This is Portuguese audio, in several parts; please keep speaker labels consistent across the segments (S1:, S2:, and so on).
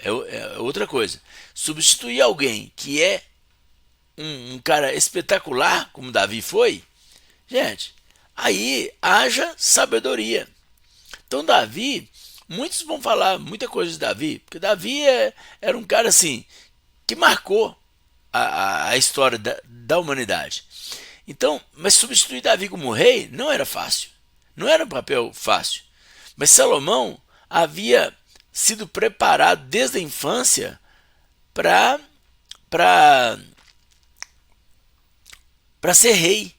S1: é outra coisa. Substituir alguém que é um cara espetacular, como Davi foi, gente, aí haja sabedoria. Então, Davi, muitos vão falar muita coisa de Davi, porque Davi era um cara assim, que marcou a história da humanidade. Então, mas substituir Davi como rei não era fácil. Não era um papel fácil. Mas Salomão havia sido preparado desde a infância para para para ser rei.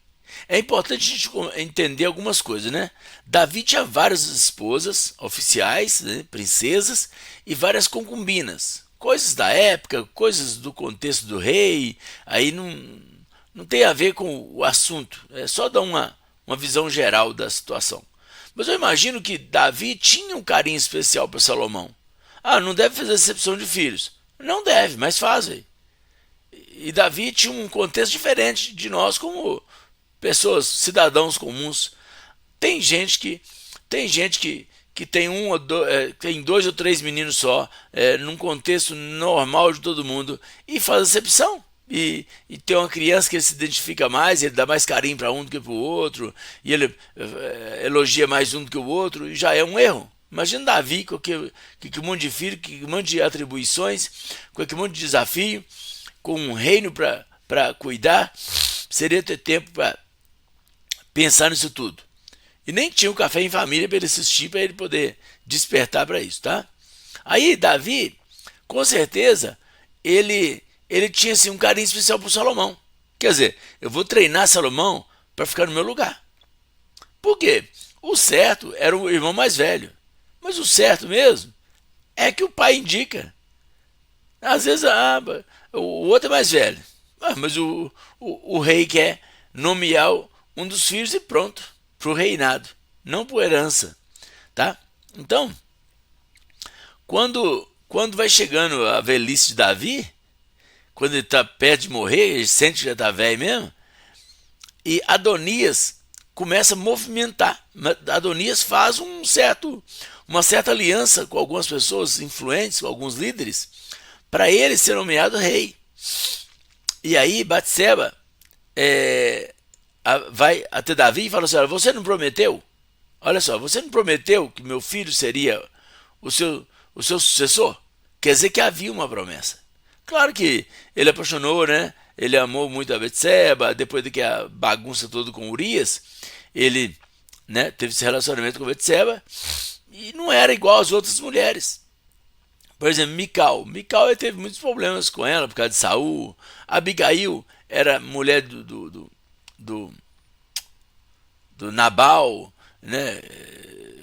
S1: É importante a gente entender algumas coisas, né? Davi tinha várias esposas oficiais, né, princesas, e várias concubinas. Coisas da época, coisas do contexto do rei, aí não tem a ver com o assunto. É só dar uma visão geral da situação. Mas eu imagino que Davi tinha um carinho especial para Salomão. Ah, não deve fazer exceção de filhos. Não deve, mas faz, véio. E Davi tinha um contexto diferente de nós como pessoas, cidadãos comuns. Tem gente que tem tem dois ou três meninos só, num contexto normal de todo mundo, e faz acepção. E tem uma criança que ele se identifica mais, ele dá mais carinho para um do que para o outro, e ele elogia mais um do que o outro, e já é um erro. Imagina Davi com aquele monte de filho, com aquele monte de atribuições, com aquele monte de desafio, com um reino para cuidar, seria ter tempo para pensar nisso tudo. E nem tinha o café em família para ele assistir, para ele poder despertar para isso, tá? Aí, Davi, com certeza, ele tinha assim, um carinho especial por Salomão. Quer dizer, eu vou treinar Salomão para ficar no meu lugar. Por quê? O certo era o irmão mais velho. Mas o certo mesmo é que o pai indica. Às vezes o outro é mais velho. Mas o rei quer nomear um dos filhos e pronto, para o reinado, não por herança. Tá? Então, quando vai chegando a velhice de Davi, quando ele está perto de morrer, ele sente que já está velho mesmo, e Adonias começa a movimentar. Adonias faz uma certa aliança com algumas pessoas influentes, com alguns líderes, para ele ser nomeado rei. E aí Batseba vai até Davi e fala assim: você não prometeu? Olha só, você não prometeu que meu filho seria o seu sucessor? Quer dizer que havia uma promessa. Claro que ele apaixonou, né? Ele amou muito a Betseba, depois de que a bagunça toda com Urias, ele, né, teve esse relacionamento com a Betseba e não era igual às outras mulheres. Por exemplo, Mical ele teve muitos problemas com ela por causa de Saul. Abigail era mulher do, do Nabal, né?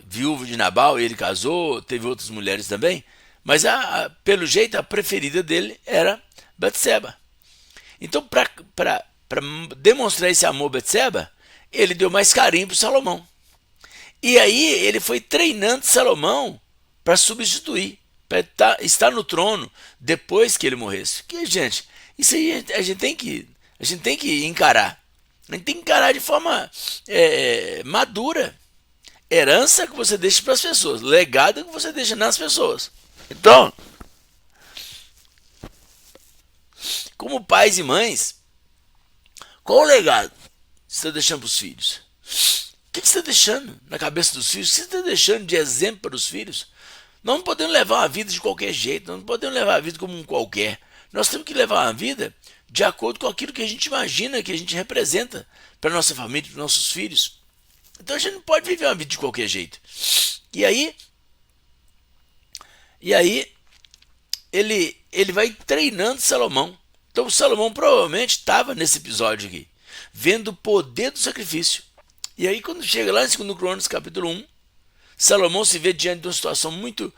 S1: Viúvo de Nabal, e ele casou, teve outras mulheres também. Mas pelo jeito a preferida dele era Batseba. Então, para demonstrar esse amor a Batseba, ele deu mais carinho para Salomão. E aí ele foi treinando Salomão para substituir, para estar no trono depois que ele morresse. Que, gente, isso aí a gente tem que encarar. A gente tem que encarar de forma madura. Herança que você deixa para as pessoas, legado que você deixa nas pessoas. Então, como pais e mães, qual o legado que você está deixando para os filhos? O que você está deixando na cabeça dos filhos? O que você está deixando de exemplo para os filhos? Nós não podemos levar uma vida de qualquer jeito, nós não podemos levar a vida como um qualquer. Nós temos que levar uma vida de acordo com aquilo que a gente imagina, que a gente representa para a nossa família, para os nossos filhos. Então a gente não pode viver uma vida de qualquer jeito. E aí ele vai treinando Salomão. Então Salomão provavelmente estava nesse episódio aqui, vendo o poder do sacrifício. E aí quando chega lá em 2 Crônicas capítulo 1, Salomão se vê diante de uma situação muito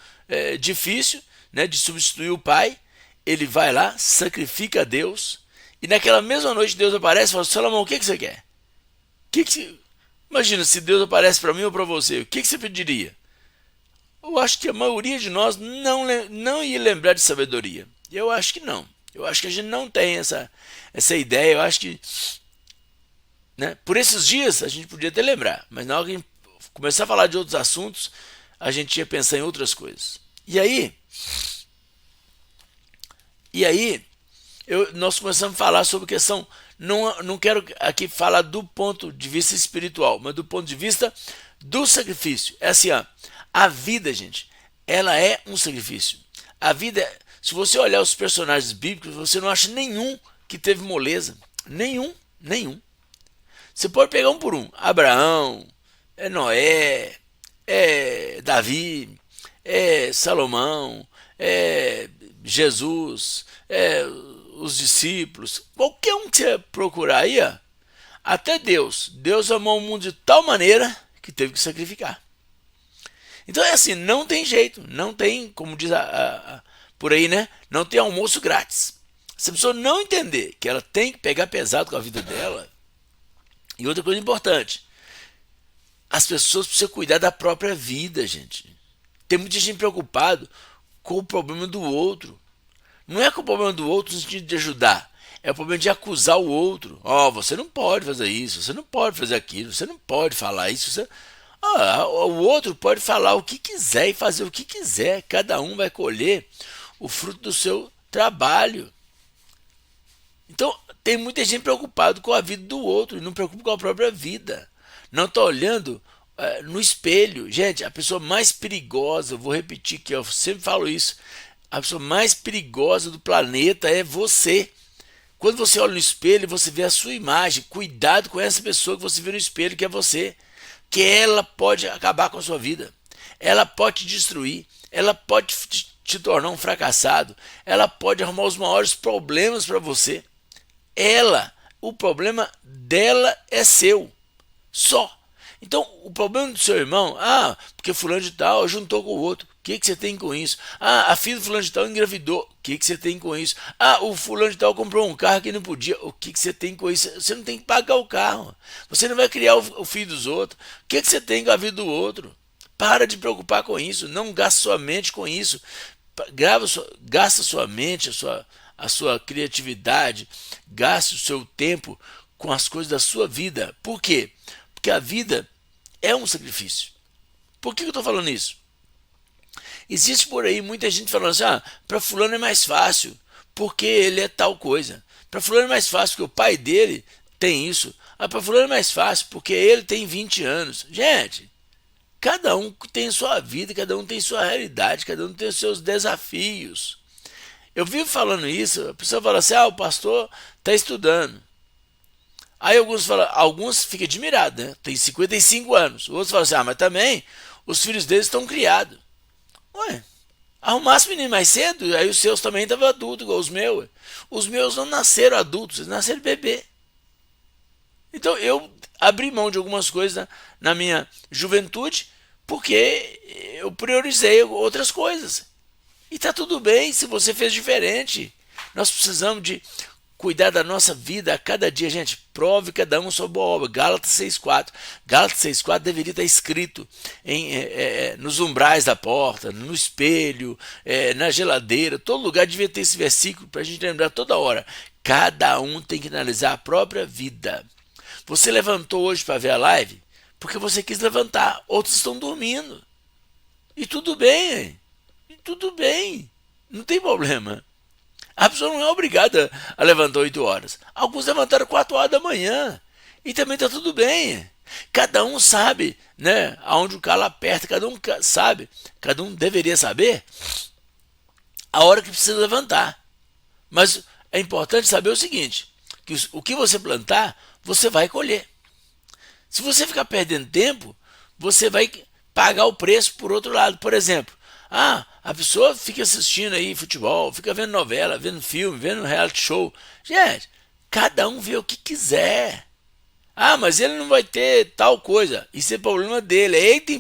S1: difícil, né, de substituir o pai. Ele vai lá, sacrifica a Deus, e naquela mesma noite Deus aparece e fala: Salomão, o que você quer? Imagina se Deus aparece para mim ou para você, o que você pediria? Eu acho que a maioria de nós não ia lembrar de sabedoria. Eu acho que não. Eu acho que a gente não tem essa ideia. Eu acho que, né, por esses dias a gente podia até lembrar, mas na hora que a gente começar a falar de outros assuntos, a gente ia pensar em outras coisas. E aí, E aí, nós começamos a falar sobre questão. Não quero aqui falar do ponto de vista espiritual, mas do ponto de vista do sacrifício. É assim, ó, a vida, gente, ela é um sacrifício. A vida, se você olhar os personagens bíblicos, você não acha nenhum que teve moleza. Nenhum, nenhum. Você pode pegar um por um. Abraão, Noé, Davi, Salomão, Jesus, os discípulos. Qualquer um que você procurar aí, ó, até Deus. Deus amou o mundo de tal maneira que teve que sacrificar. Então é assim, não tem jeito. Não tem, como diz por aí, né? Não tem almoço grátis. Se a pessoa não entender que ela tem que pegar pesado com a vida dela. E outra coisa importante, as pessoas precisam cuidar da própria vida, gente. Tem muita gente preocupado com o problema do outro. Não é com o problema do outro no sentido de ajudar. É o problema de acusar o outro. Ó, você não pode fazer isso, você não pode fazer aquilo, você não pode falar isso. O outro pode falar o que quiser e fazer o que quiser. Cada um vai colher o fruto do seu trabalho. Então, tem muita gente preocupada com a vida do outro e não preocupa com a própria vida. Não está olhando no espelho. Gente, a pessoa mais perigosa, eu vou repetir que eu sempre falo isso, a pessoa mais perigosa do planeta é você. Quando você olha no espelho, você vê a sua imagem. Cuidado com essa pessoa que você vê no espelho, que é você. Que ela pode acabar com a sua vida. Ela pode te destruir. Ela pode te tornar um fracassado. Ela pode arrumar os maiores problemas para você. O problema dela é seu. Só. Então, o problema do seu irmão, porque fulano de tal juntou com o outro. O que você tem com isso? A filha do fulano de tal engravidou. O que você tem com isso? O fulano de tal comprou um carro que não podia. O que você tem com isso? Você não tem que pagar o carro. Você não vai criar o filho dos outros. O que você tem com a vida do outro? Para de preocupar com isso. Não gaste sua mente com isso. Gasta sua mente, a sua criatividade. Gaste o seu tempo com as coisas da sua vida. Por quê? Porque a vida é um sacrifício. Por que eu estou falando isso? Existe por aí muita gente falando assim, para fulano é mais fácil, porque ele é tal coisa. Para fulano é mais fácil, porque o pai dele tem isso. Para fulano é mais fácil, porque ele tem 20 anos. Gente, cada um tem sua vida, cada um tem sua realidade, cada um tem os seus desafios. Eu vivo falando isso, a pessoa fala assim, o pastor está estudando. Aí alguns ficam admirados, né? Tem 55 anos. Outros falam assim, mas também os filhos deles estão criados. Ué, arrumasse o menino mais cedo, aí os seus também estavam adultos, igual os meus. Os meus não nasceram adultos, eles nasceram bebê. Então eu abri mão de algumas coisas na minha juventude, porque eu priorizei outras coisas. E tá tudo bem se você fez diferente. Nós precisamos de cuidar da nossa vida a cada dia, gente. Prove cada um sua boa obra. Gálatas 6,4. Gálatas 6,4 deveria estar escrito nos umbrais da porta, no espelho, na geladeira. Todo lugar devia ter esse versículo para a gente lembrar toda hora. Cada um tem que analisar a própria vida. Você levantou hoje para ver a live porque você quis levantar. Outros estão dormindo. E tudo bem. E tudo bem. Não tem problema. A pessoa não é obrigada a levantar 8 horas. Alguns levantaram 4 horas da manhã. E também está tudo bem. Cada um sabe, né, aonde o calo aperta. Cada um sabe. Cada um deveria saber a hora que precisa levantar. Mas é importante saber o seguinte, que o que você plantar, você vai colher. Se você ficar perdendo tempo, você vai pagar o preço por outro lado. Por exemplo, a pessoa fica assistindo aí futebol, fica vendo novela, vendo filme, vendo reality show. Gente, cada um vê o que quiser. Mas ele não vai ter tal coisa. Isso é problema dele. Ele tem